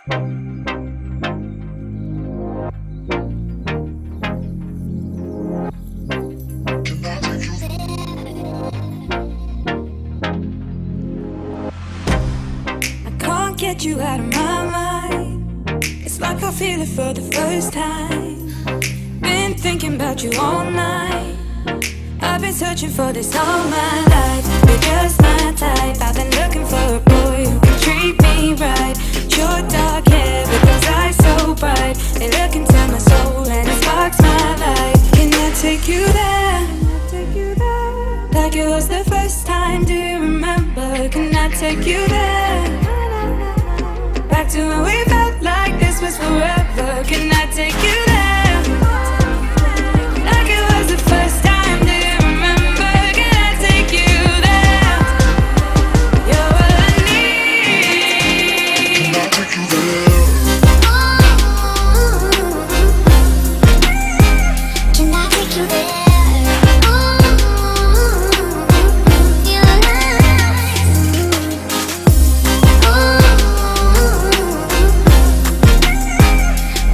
Can't get you out of my mind. It's like I feel it for the first time. Been thinking about you all night. I've been searching for this all my life. You're just my type. I've been looking for a boy who can treat me right. Your dark hair with those eyes so bright. They look into my soul and it sparks my life. Can I take you there? Like it was the first time, do you remember? Can I take you there? Back to when we felt like this was forever. Can I take you there? Like it was the first time, do you remember? Can I take you there? You're all I need. Can I take you there?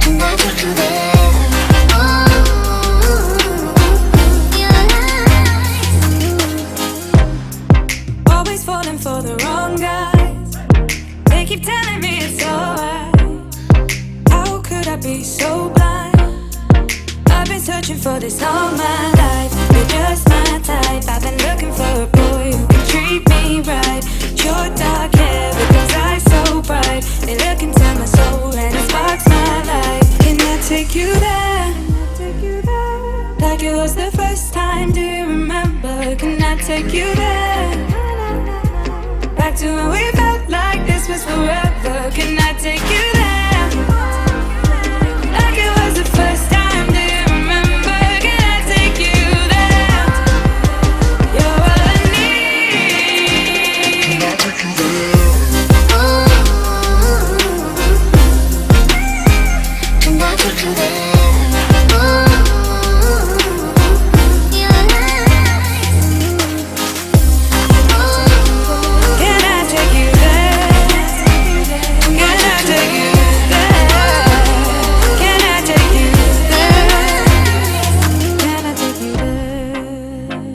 Can I take you there? For the wrong guys, they keep telling me it's alright. How could I be so blind? I've been searching for this all my life. You're just my type. I've been looking for a boy who can treat me right. Your dark hair with those eyes so bright. They look into my soul and it sparks my life. Can I take you there? Like it was the first time, do you remember? Can I take you there? Back to when we felt like this was forever.